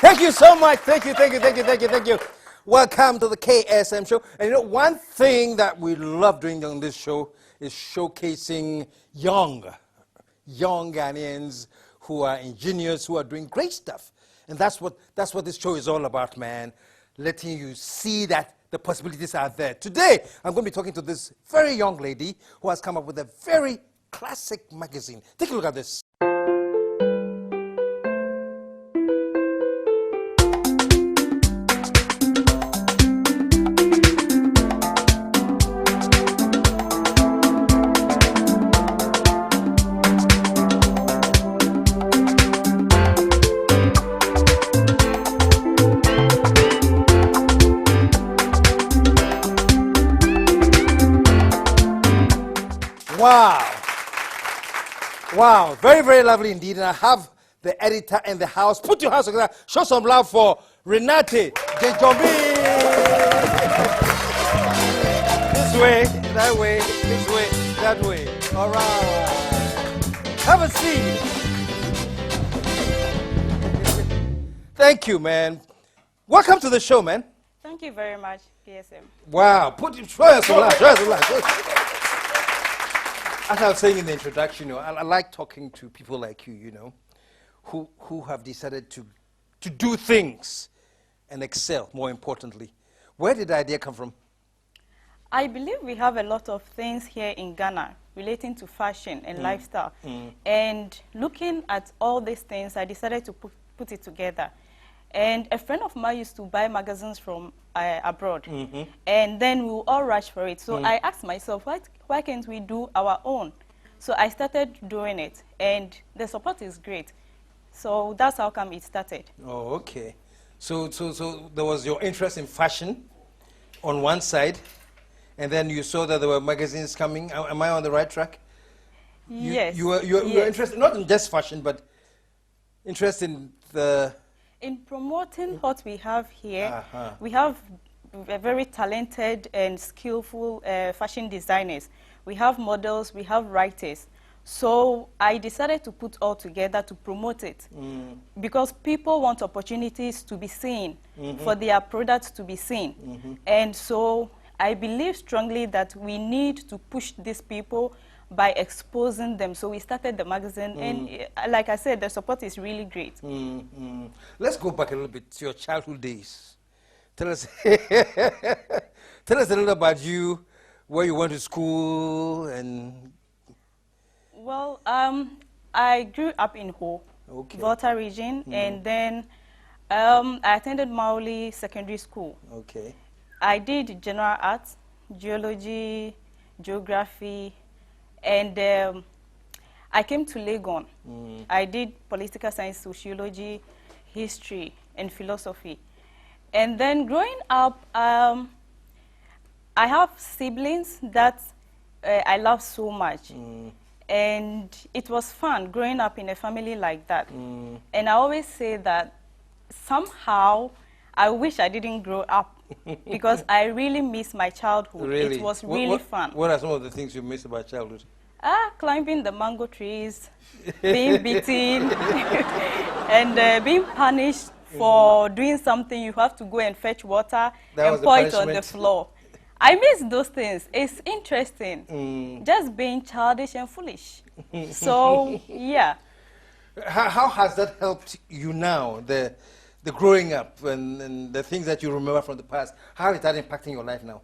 Thank you so much. Thank you. Welcome to the KSM show. And you know, one thing that we love doing on this show is showcasing young Ghanaians who are ingenious, who are doing great stuff. And that's what this show is all about, man. Letting you see that the possibilities are there. Today, I'm going to be talking to this very young lady who has come up with a very classic magazine. Take a look at this. Wow, very, very lovely indeed. And I have the editor in the house. Put your hands together. Show some love for Renate. Dzodzomenyo. This way, that way, this way, that way. All right. Have a seat. Thank you, man. Welcome to the show, man. Thank you very much, KSM. Wow. Show some love. As I was saying in the introduction, you know, I like talking to people like you, you know, who have decided to do things and excel, more importantly. Where did the idea come from? I believe we have a lot of things here in Ghana relating to fashion and lifestyle. And looking at all these things, I decided to put it together. And a friend of mine used to buy magazines from abroad. And then we will all rush for it. So I asked myself, why can't we do our own? So I started doing it. And the support is great. So that's how come it started. Oh, okay. So there was your interest in fashion on one side. And then you saw that there were magazines coming. Am I on the right track? Yes. You were interested, not in just fashion, but interested in the... In promoting what we have here, we have very talented and skillful fashion designers. We have models, we have writers. So I decided to put all together to promote it because people want opportunities to be seen, for their products to be seen. And so I believe strongly that we need to push these people by exposing them. So we started the magazine, and like I said, the support is really great. Let's go back a little bit to your childhood days. Tell us a little about you, where you went to school, and... Well, I grew up in Ho, Volta region, and then I attended Mauli Secondary School. Okay. I did general arts, geology, geography, and I came to Legon. I did political science, sociology, history, and philosophy. And then growing up, I have siblings that I love so much. And it was fun growing up in a family like that. And I always say that somehow I wish I didn't grow up because I really miss my childhood. Really? It was really fun. What are some of the things you miss about childhood? Climbing the mango trees, being beaten, and being punished for doing something. You have to go and fetch water and pour it on the floor. I miss those things. It's interesting, just being childish and foolish. So, yeah. How has that helped you now, the growing up and the things that you remember from the past? How is that impacting your life now?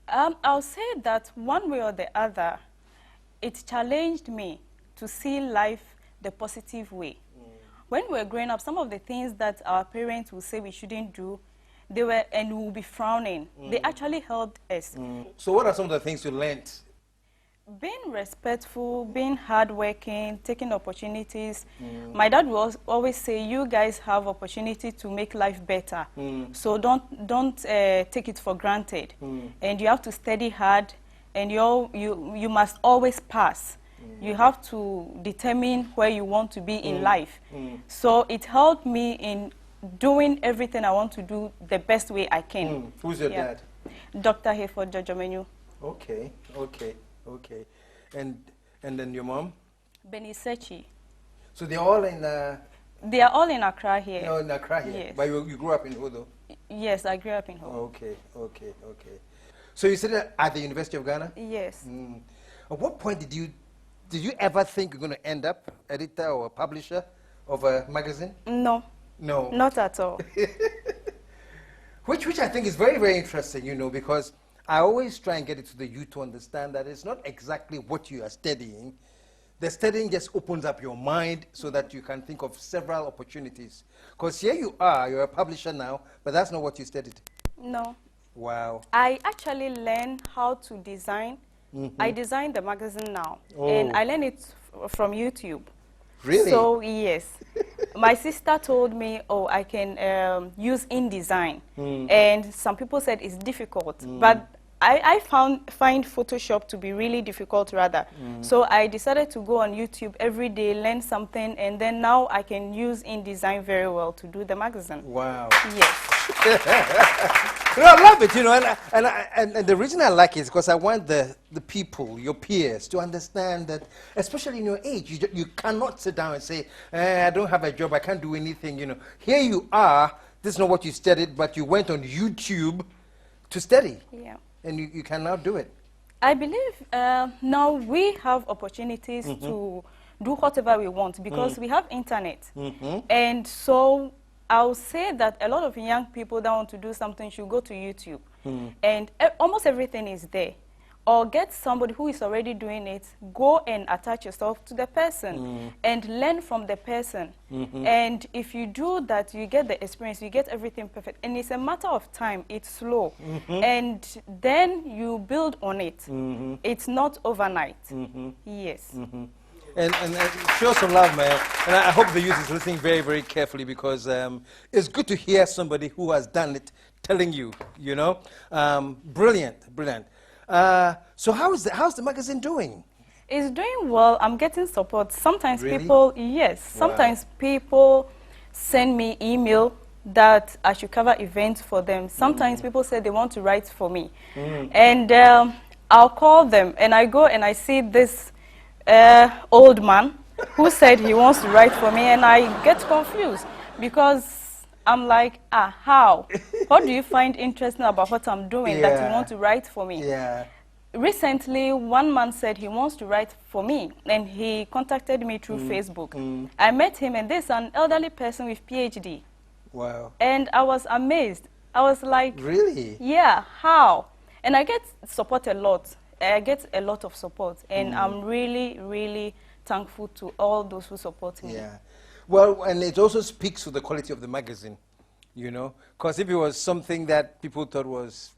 I'll say that one way or the other, it challenged me to see life the positive way. When we were growing up, some of the things that our parents would say we shouldn't do, they were, and we would be frowning. They actually helped us. So what are some of the things you learned? Being respectful, being hardworking, taking opportunities. My dad will always say, you guys have opportunity to make life better. So don't take it for granted. And you have to study hard, and you must always pass. You have to determine where you want to be in life. So it helped me in doing everything I want to do the best way I can. Who's your dad? Dr. Dzodzomenyo. Okay. And then your mom? Benisechi. So they're all in They are all in Accra here. No, in Accra here. Yes. But you grew up in who though? Yes, I grew up in Ho. Okay. So you studied at the University of Ghana? Yes. At what point did you ever think you're going to end up editor or publisher of a magazine? No. No. Not at all. Which I think is very, very interesting, you know, because I always try and get it to the youth to understand that it's not exactly what you are studying. The studying just opens up your mind so that you can think of several opportunities. Because here you are, you're a publisher now, but that's not what you studied. No. Wow. I actually learned how to design. I design the magazine now. And I learned it from YouTube. Really? So, yes. My sister told me, oh, I can use InDesign. And some people said it's difficult. But I find Photoshop to be really difficult rather. So I decided to go on YouTube every day, learn something, and then now I can use InDesign very well to do the magazine. Wow. Yes. No, I love it, you know, and the reason I like it is because I want the people, your peers, to understand that, especially in your age, you cannot sit down and say, I don't have a job, I can't do anything, you know. Here you are, this is not what you studied, but you went on YouTube to study. Yeah. And you can now do it. I believe now we have opportunities to do whatever we want because we have internet. And so I'll say that a lot of young people that want to do something should go to YouTube. And almost everything is there. Or get somebody who is already doing it, go and attach yourself to the person and learn from the person. And if you do that, you get the experience, you get everything perfect. And it's a matter of time, it's slow. And then you build on it. It's not overnight. Yes. And show some love, man. And I hope the youth is listening very, very carefully because it's good to hear somebody who has done it telling you, you know. Brilliant, brilliant. So how's the magazine doing? It's doing well. I'm getting support. Sometimes really? People, yes, sometimes people send me email that I should cover events for them. Sometimes people say they want to write for me. And I'll call them and I go and I see this old man who said he wants to write for me and I get confused because I'm like, how? What do you find interesting about what I'm doing that you want to write for me? Yeah. Recently, one man said he wants to write for me, and he contacted me through Facebook. I met him, and there's an elderly person with PhD. Wow. And I was amazed. I was like, really? Yeah, how? And I get support a lot. I get a lot of support, and I'm really, really thankful to all those who support me. Yeah. Well, and it also speaks to the quality of the magazine, you know, because if it was something that people thought was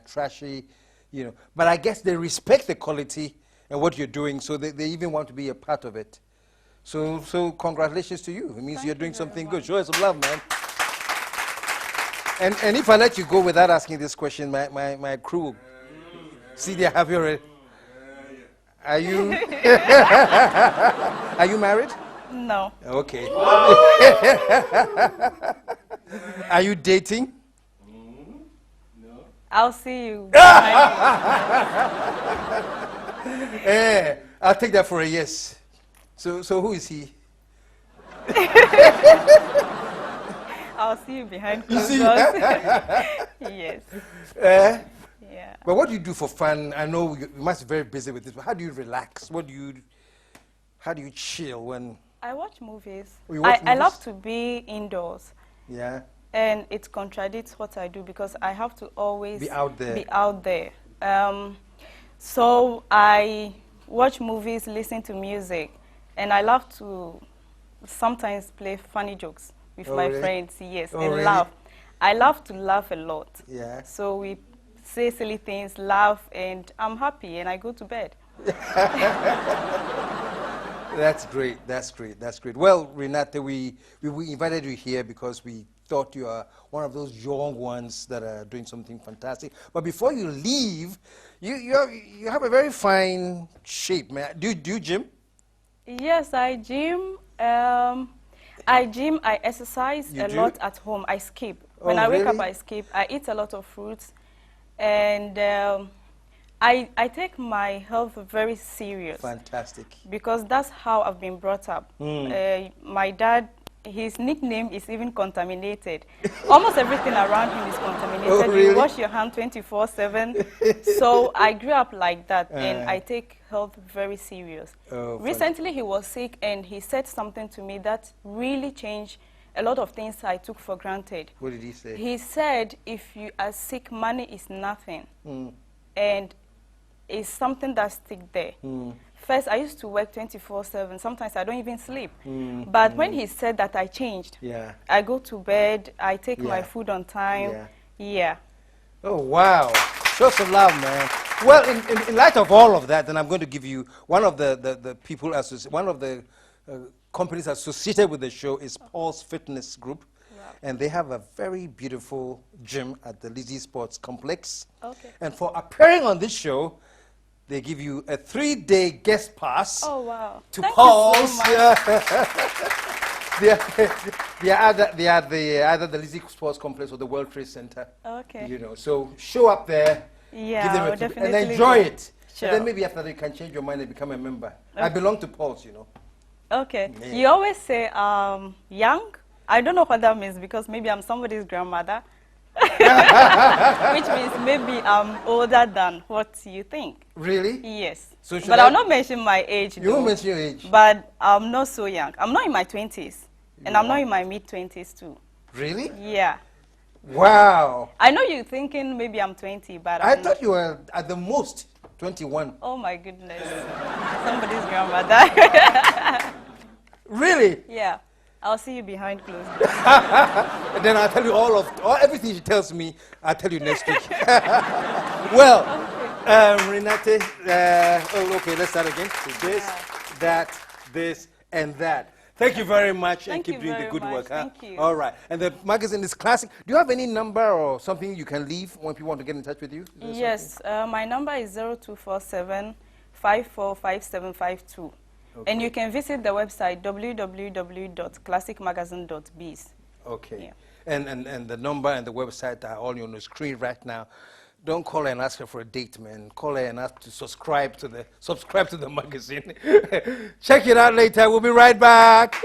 trashy, you know, but I guess they respect the quality and what you're doing, so they even want to be a part of it. So congratulations to you. It means you're doing something good. Show us some love, man. And if I let you go without asking this question, my crew, see, they have you already. Are you are you married? No. Okay. Are you dating? I'll see you. I'll take that for a yes. So who is he? I'll see you behind You closed see? doors. Yes. Yeah. But what do you do for fun? I know you must be very busy with this, but how do you relax? How do you chill when... I watch movies. Oh, you watch I love movies? to be indoors. Yeah. And it contradicts what I do because I have to always Be out there. Be out there. So I watch movies, listen to music, and I love to sometimes play funny jokes with my really? friends, yes, Oh, and really? laugh. I love to laugh a lot. Yeah. So we say silly things, laugh, and I'm happy, and I go to bed. That's great. That's great. That's great. Well, Renate, we invited you here because we thought you are one of those young ones that are doing something fantastic. But before you leave, you have a very fine shape, man. Do you gym? Yes, I gym. I exercise You a do? lot at home. I skip. When Oh, I wake up, really? I skip. I eat a lot of fruits, and I take my health very serious. Fantastic. Because that's how I've been brought up. My dad his nickname is even contaminated. Almost everything around him is contaminated. Oh, really? You wash your hand 24/7. So I grew up like that, and I take health very serious. Oh, recently, he was sick, and he said something to me that really changed a lot of things I took for granted. What did he say? He said, if you are sick, money is nothing. And it's something that sticks there. First, I used to work 24/7. Sometimes I don't even sleep. But when he said that, I changed. Yeah. I go to bed. I take my food on time. Yeah. Oh, wow. Show some love, man. Well, in light of all of that, then I'm going to give you one of the people, one of the companies associated with the show is Paul's Fitness Group. And they have a very beautiful gym at the Lizzie Sports Complex. Okay. And for appearing on this show, they give you a 3-day guest pass. Oh, wow. To Thank Paul's. you so much. they are either the Lizzie Sports Complex or the World Trade Center. Okay. You know, so show up there. Yeah, give them I'll a tip definitely and enjoy do. it. Sure. And then maybe after that you can change your mind and become a member. I belong to Paul's, you know. Okay. Yeah. You always say young. I don't know what that means because maybe I'm somebody's grandmother. Which means maybe I'm older than what you think. Really? Yes. So should but I- I'll not mention my age. You though. won't mention your age. But I'm not so young. I'm not in my 20s. And I'm not in my mid-20s too. Really? Yeah. Wow. I know you're thinking maybe I'm 20, but I I'm thought not. you were at the most 21. Oh my goodness. Somebody's grandmother. Really? Yeah. I'll see you behind closed doors. And then I'll tell you everything she tells me, I'll tell you next week. Well, Renate, okay, let's start again. So this, that, this, and that. Thank you very much and Thank keep you doing the very good much. work. Huh? Thank you. All right. And the magazine is classic. Do you have any number or something you can leave when people want to get in touch with you? Is there Yes, my number is 0247 545752. Okay. And you can visit the website www.classicmagazine.biz. Okay. Yeah. And the number and the website are all on the screen right now. Don't call her and ask her for a date, man. Call her and ask to subscribe to the magazine. Check it out later. We'll be right back.